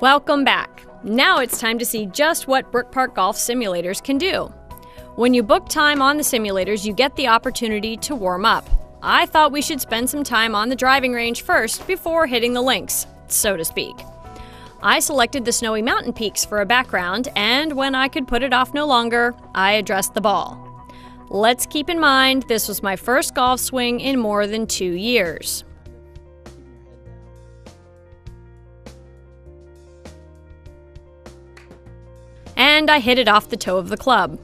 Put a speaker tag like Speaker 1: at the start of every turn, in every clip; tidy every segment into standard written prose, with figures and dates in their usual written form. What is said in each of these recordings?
Speaker 1: Welcome back. Now it's time to see just what Brookpark golf simulators can do. When you book time on the simulators, you get the opportunity to warm up. I thought we should spend some time on the driving range first before hitting the links, so to speak. I selected the snowy mountain peaks for a background, and when I could put it off no longer, I addressed the ball. Let's keep in mind this was my first golf swing in more than 2 years. And I hit it off the toe of the club.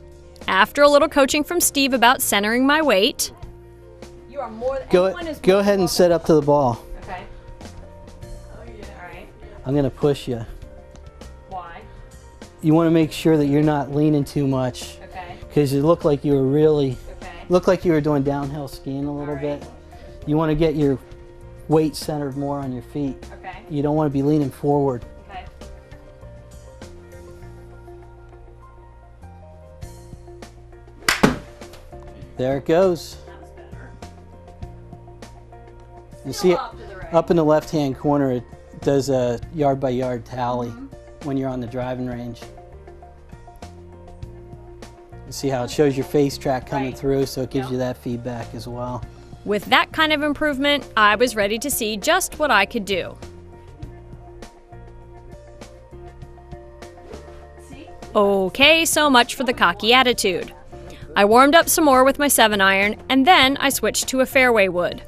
Speaker 1: After a little coaching from Steve about centering my weight,
Speaker 2: you are more than
Speaker 3: go ahead and set up to the ball.
Speaker 2: Okay. Oh yeah. All right.
Speaker 3: I'm gonna push you.
Speaker 2: Why?
Speaker 3: You want to make sure that you're not leaning too much.
Speaker 2: Okay.
Speaker 3: Because you look like you were really,
Speaker 2: Okay.
Speaker 3: look like you were doing downhill skiing a little bit. You want to get your weight centered more on your feet.
Speaker 2: Okay.
Speaker 3: You don't want to be leaning forward.
Speaker 2: Okay.
Speaker 3: There it goes.
Speaker 2: That was better.
Speaker 3: You see it
Speaker 2: Off to the right.
Speaker 3: up in the left-hand corner. It does a yard-by-yard tally when you're on the driving range. You see how it shows your face track coming through, so it gives you that feedback as well.
Speaker 1: with that kind of improvement, I was ready to see just what I could do. Okay, so much for the cocky attitude. I warmed up some more with my 7-iron, and then I switched to a fairway wood.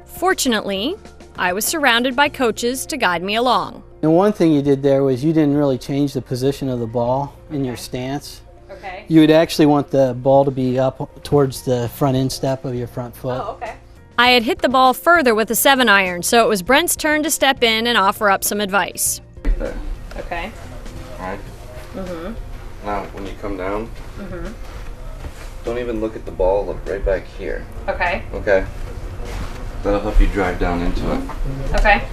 Speaker 1: Fortunately, I was surrounded by coaches to guide me along.
Speaker 3: And one thing you did there was you didn't really change the position of the ball in your stance.
Speaker 2: Okay.
Speaker 3: You would actually want the ball to be up towards the front instep of your front foot.
Speaker 2: Oh, okay.
Speaker 1: I had hit the ball further with a 7-iron, so it was Brent's turn to step in and offer up some advice.
Speaker 4: Right there.
Speaker 2: Okay.
Speaker 4: Alright?
Speaker 2: Mm-hmm.
Speaker 4: Now, when you come down, don't even look at the ball, look right back here.
Speaker 2: Okay.
Speaker 4: Okay? That'll help you drive down into it.
Speaker 2: Okay.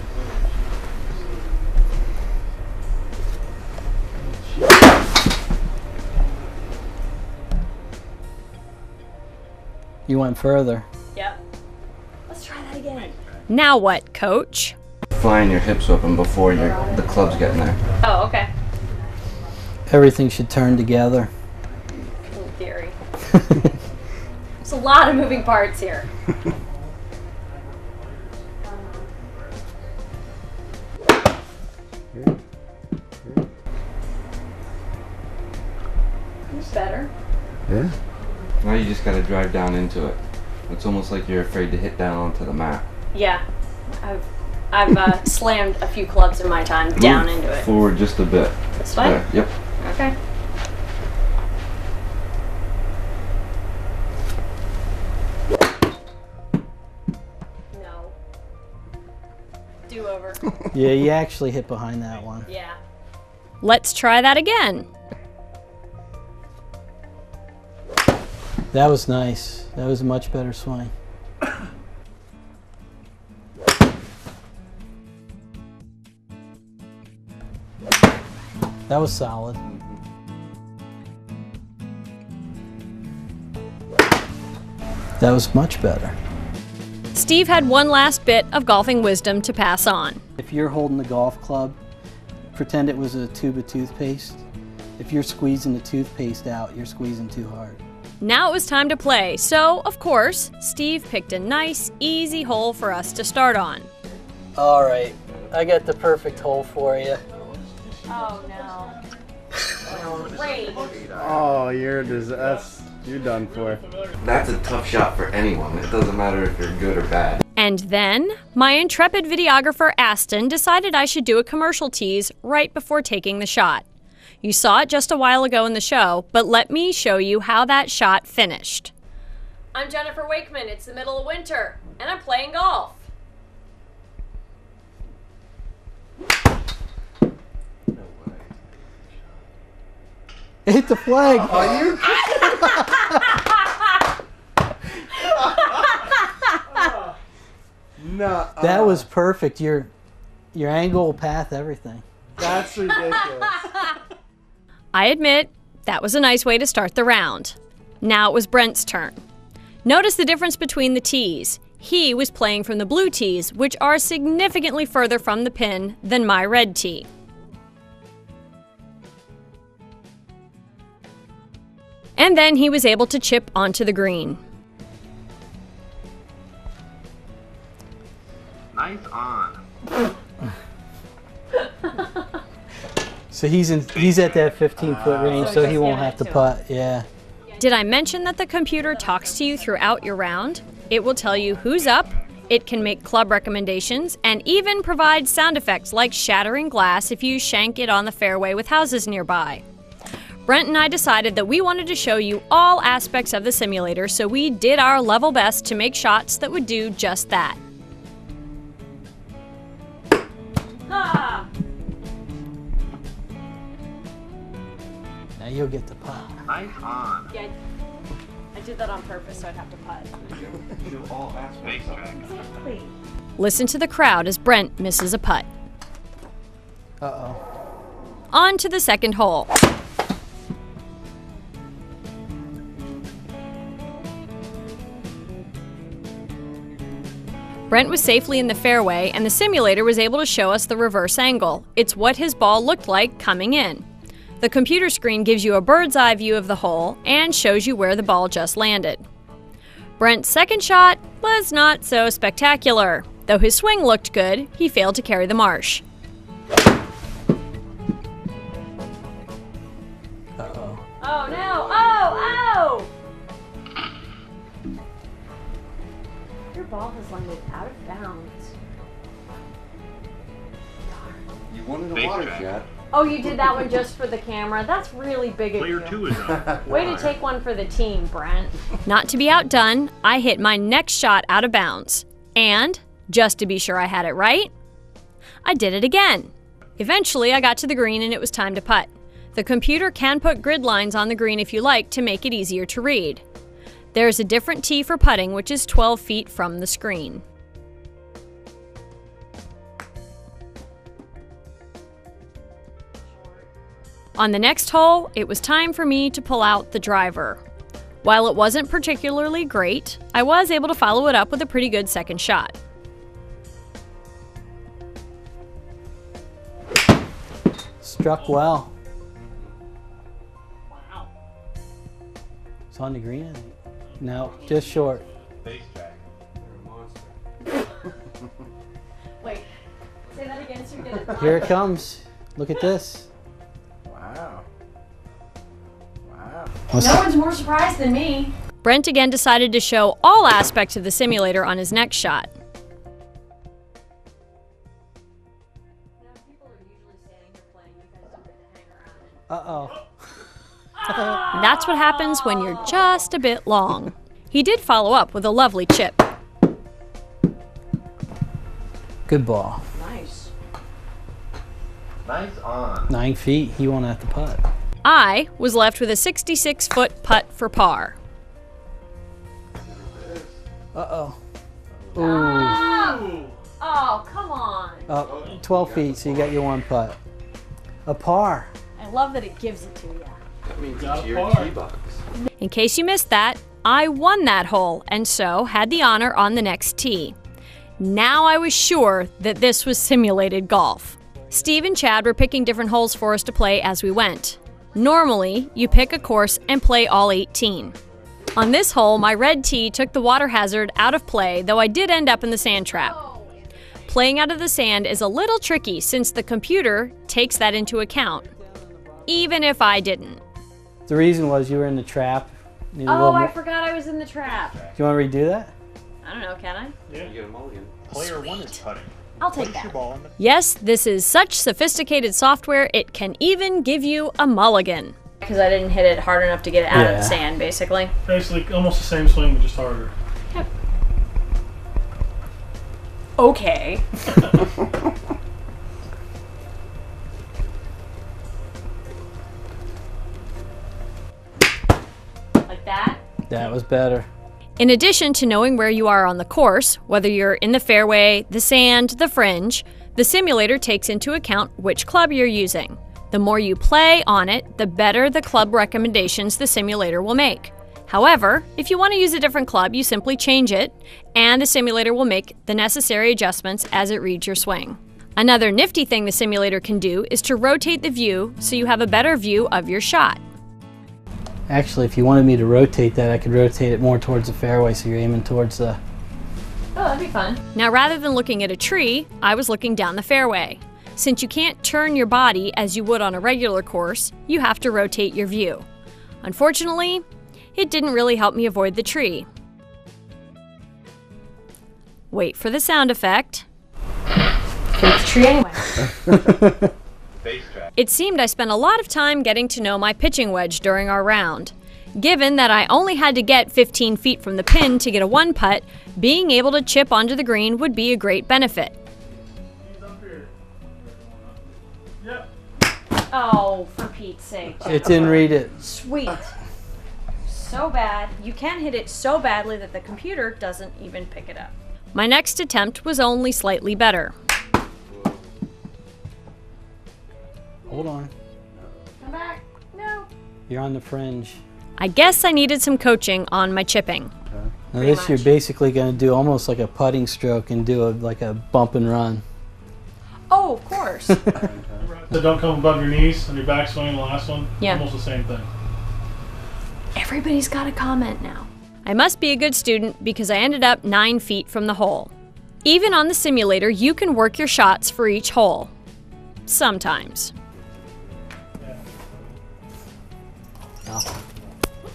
Speaker 3: You went further.
Speaker 2: Yep. Let's try that again.
Speaker 1: Now what, coach?
Speaker 4: Flying your hips open before the club's getting there.
Speaker 2: Oh, okay.
Speaker 3: Everything should turn together.
Speaker 2: In theory. There's a lot of moving parts here. Better.
Speaker 4: Yeah. Now you just gotta drive down into it. It's almost like you're afraid to hit down onto the mat.
Speaker 2: Yeah. I've slammed a few clubs in my time down
Speaker 4: Move
Speaker 2: into it.
Speaker 4: Forward just a bit.
Speaker 2: This way?
Speaker 4: There. Yep.
Speaker 2: Okay. No. Do over.
Speaker 3: Yeah, you actually hit behind that one.
Speaker 2: Yeah.
Speaker 1: Let's try that again.
Speaker 3: That was nice. That was a much better swing. That was solid. That was much better.
Speaker 1: Steve had one last bit of golfing wisdom to pass on.
Speaker 3: If you're holding the golf club, pretend it was a tube of toothpaste. If you're squeezing the toothpaste out, you're squeezing too hard.
Speaker 1: Now it was time to play, so, of course, Steve picked a nice, easy hole for us to start on.
Speaker 3: All right, I got the perfect hole for you.
Speaker 2: Oh no. Great.
Speaker 5: Oh, you're done for.
Speaker 4: That's a tough shot for anyone. It doesn't matter if you're good or bad.
Speaker 1: And then, my intrepid videographer Aston decided I should do a commercial tease right before taking the shot. You saw it just a while ago in the show, but let me show you how that shot finished.
Speaker 2: I'm Jennifer Wakeman. It's the middle of winter, and I'm playing golf.
Speaker 3: Hit the flag.
Speaker 5: Are you? No.
Speaker 3: That was perfect. Your angle, path, everything.
Speaker 5: That's ridiculous.
Speaker 1: I admit, that was a nice way to start the round. Now it was Brent's turn. Notice the difference between the tees. He was playing from the blue tees, which are significantly further from the pin than my red tee. And then he was able to chip onto the green.
Speaker 6: Nice on.
Speaker 3: So he's at that 15-foot range, so he won't have to putt. Yeah.
Speaker 1: Did I mention that the computer talks to you throughout your round? It will tell you who's up, it can make club recommendations, and even provide sound effects like shattering glass if you shank it on the fairway with houses nearby. Brent and I decided that we wanted to show you all aspects of the simulator, so we did our level best to make shots that would do just that. Ah!
Speaker 3: Now you'll get the putt.
Speaker 6: Nice on.
Speaker 2: Yeah, I did that on purpose, so I'd have to putt.
Speaker 4: Do all aspects of it.
Speaker 2: Exactly.
Speaker 1: Listen to the crowd as Brent misses a putt.
Speaker 3: Uh-oh.
Speaker 1: On to the second hole. Brent was safely in the fairway, and the simulator was able to show us the reverse angle. It's what his ball looked like coming in. The computer screen gives you a bird's eye view of the hole and shows you where the ball just landed. Brent's second shot was not so spectacular. Though his swing looked good, he failed to carry the marsh.
Speaker 3: Uh-oh.
Speaker 2: Oh no! Oh! Your ball has landed out of bounds.
Speaker 4: You wanted a
Speaker 6: Base
Speaker 4: water
Speaker 6: track.
Speaker 4: jet.
Speaker 2: Oh, you did that one just for the camera? That's really big of you.
Speaker 6: Player 2 is up.
Speaker 2: Way to take one for the team, Brent.
Speaker 1: Not to be outdone, I hit my next shot out of bounds. And, just to be sure I had it right, I did it again. Eventually, I got to the green and it was time to putt. The computer can put grid lines on the green if you like to make it easier to read. There's a different tee for putting, which is 12 feet from the screen. On the next hole, it was time for me to pull out the driver. While it wasn't particularly great, I was able to follow it up with a pretty good second shot.
Speaker 3: Struck well. It's on the green, I think. No, just short.
Speaker 6: Base track.
Speaker 4: You're a monster.
Speaker 2: Wait, say that again so you get it.
Speaker 3: Here it comes. Look at this.
Speaker 5: Wow. Wow.
Speaker 2: No one's more surprised than me.
Speaker 1: Brent again decided to show all aspects of the simulator on his next shot.
Speaker 3: Uh-oh.
Speaker 1: That's what happens when you're just a bit long. He did follow up with a lovely chip.
Speaker 3: Good ball.
Speaker 2: Nice.
Speaker 6: Nice on.
Speaker 3: 9 feet. He won't have to putt.
Speaker 1: I was left with a 66-foot putt for par.
Speaker 3: Uh-oh. Ooh.
Speaker 2: Oh, come on.
Speaker 3: Oh, 12 feet, so you got your one putt. A par.
Speaker 2: I love that it gives it to you.
Speaker 4: That means it's your T-box.
Speaker 1: In case you missed that, I won that hole and so had the honor on the next tee. Now I was sure that this was simulated golf. Steve and Chad were picking different holes for us to play as we went. Normally, you pick a course and play all 18. On this hole, my red tee took the water hazard out of play, though I did end up in the sand trap. Playing out of the sand is a little tricky since the computer takes that into account, even if I didn't.
Speaker 3: The reason was you were in the trap. Need a
Speaker 2: Oh,
Speaker 3: little
Speaker 2: I
Speaker 3: more-
Speaker 2: forgot I was in the trap.
Speaker 3: Do you want to redo that?
Speaker 2: I don't know, can I?
Speaker 4: You get a mulligan.
Speaker 6: Player 1 is putting.
Speaker 2: I'll take
Speaker 6: Place
Speaker 2: that.
Speaker 6: your ball in the
Speaker 1: Yes, this is such sophisticated software, it can even give you a mulligan.
Speaker 2: Because I didn't hit it hard enough to get it out of
Speaker 3: Yeah.
Speaker 2: the sand, basically.
Speaker 7: Basically, almost the same swing, but just harder.
Speaker 2: Okay. Like that?
Speaker 3: That was better.
Speaker 1: In addition to knowing where you are on the course, whether you're in the fairway, the sand, the fringe, the simulator takes into account which club you're using. The more you play on it, the better the club recommendations the simulator will make. However, if you want to use a different club, you simply change it, and the simulator will make the necessary adjustments as it reads your swing. Another nifty thing the simulator can do is to rotate the view so you have a better view of your shot.
Speaker 3: Actually, if you wanted me to rotate that, I could rotate it more towards the fairway so you're aiming towards the...
Speaker 2: Oh, that'd be fun.
Speaker 1: Now, rather than looking at a tree, I was looking down the fairway. Since you can't turn your body as you would on a regular course, you have to rotate your view. Unfortunately, it didn't really help me avoid the tree. Wait for the sound effect.
Speaker 2: It's a tree anyway.
Speaker 6: Face track.
Speaker 1: It seemed I spent a lot of time getting to know my pitching wedge during our round. Given that I only had to get 15 feet from the pin to get a one putt, being able to chip onto the green would be a great benefit.
Speaker 7: Yep.
Speaker 2: Oh, for Pete's sake.
Speaker 3: It didn't read it.
Speaker 2: Sweet. So bad. You can hit it so badly that the computer doesn't even pick it up.
Speaker 1: My next attempt was only slightly better.
Speaker 3: Hold on.
Speaker 2: Come back. No.
Speaker 3: You're on the fringe.
Speaker 1: I guess I needed some coaching on my chipping.
Speaker 3: Now this you're basically going to do almost like a putting stroke and do like a bump and run.
Speaker 2: Oh, of course.
Speaker 7: So don't come above your knees on your backswing, the last one.
Speaker 1: Yeah.
Speaker 7: Almost the same thing.
Speaker 2: Everybody's got a comment now.
Speaker 1: I must be a good student because I ended up 9 feet from the hole. Even on the simulator, you can work your shots for each hole. Sometimes.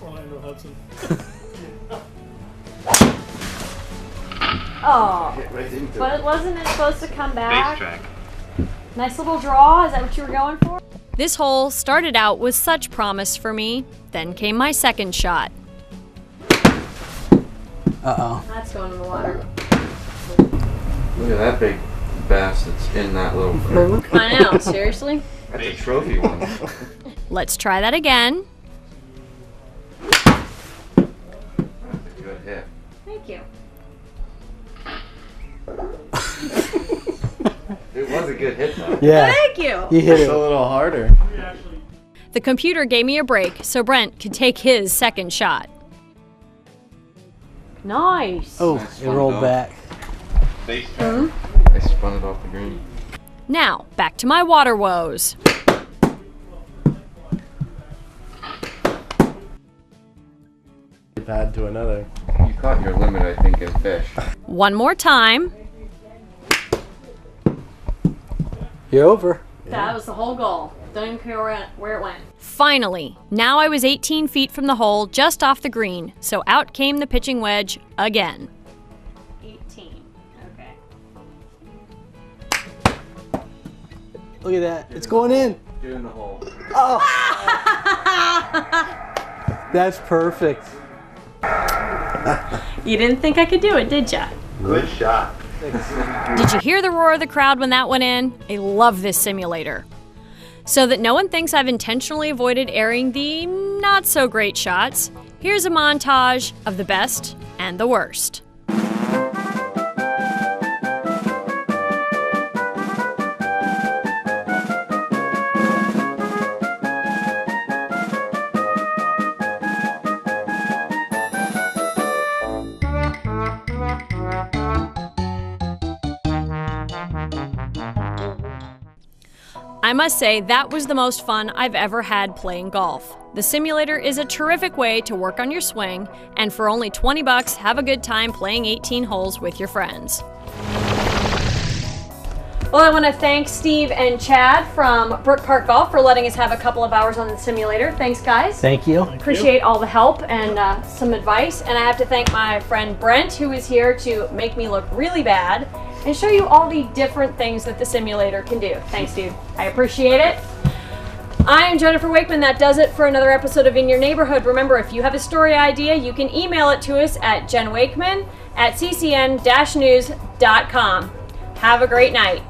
Speaker 7: Orlando Hudson.
Speaker 2: Oh,
Speaker 6: Hit right into
Speaker 2: but
Speaker 6: it.
Speaker 2: wasn't it supposed to come
Speaker 6: Face
Speaker 2: back?
Speaker 6: track.
Speaker 2: Nice little draw. Is that what you were going for?
Speaker 1: This hole started out with such promise for me, then came my second shot.
Speaker 3: Uh-oh.
Speaker 2: That's going in the water.
Speaker 4: Look at that big bass that's in that little fruit.
Speaker 2: I know. Seriously.
Speaker 4: That's a trophy one.
Speaker 1: Let's try that again.
Speaker 4: That's a good hit.
Speaker 2: Thank you.
Speaker 4: It was a good hit though.
Speaker 3: Yeah.
Speaker 2: Thank you.
Speaker 3: You hit
Speaker 5: It's a
Speaker 3: it.
Speaker 5: little harder.
Speaker 1: The computer gave me a break so Brent could take his second shot.
Speaker 2: Nice.
Speaker 3: Oh,
Speaker 4: Nice
Speaker 3: it
Speaker 4: one,
Speaker 3: rolled
Speaker 4: dog.
Speaker 3: back.
Speaker 6: Face track.
Speaker 4: I spun it off the green.
Speaker 1: Now, back to my water woes.
Speaker 5: Pad to another.
Speaker 4: You caught your limit, I think, in fish.
Speaker 1: One more time.
Speaker 3: You're over.
Speaker 2: That was the whole goal. Don't even care where it went.
Speaker 1: Finally, now I was 18 feet from the hole, just off the green, so out came the pitching wedge again.
Speaker 2: 18. Okay.
Speaker 3: Look at that. It's going in.
Speaker 4: Get in the hole.
Speaker 3: That's perfect.
Speaker 2: You didn't think I could do it, did ya?
Speaker 6: Good shot.
Speaker 1: Did you hear the roar of the crowd when that went in? I love this simulator. So that no one thinks I've intentionally avoided airing the not so great shots, here's a montage of the best and the worst. I must say, that was the most fun I've ever had playing golf. The simulator is a terrific way to work on your swing, and for only $20, have a good time playing 18 holes with your friends.
Speaker 2: Well, I want to thank Steve and Chad from Brookpark Golf for letting us have a couple of hours on the simulator. Thanks, guys.
Speaker 3: Thank you.
Speaker 2: Appreciate all the help and some advice. And I have to thank my friend Brent, who is here to make me look really bad and show you all the different things that the simulator can do. Thanks, dude. I appreciate it. I am Jennifer Wakeman. That does it for another episode of In Your Neighborhood. Remember, if you have a story idea, you can email it to us at jenwakeman@ccn-news.com. Have a great night.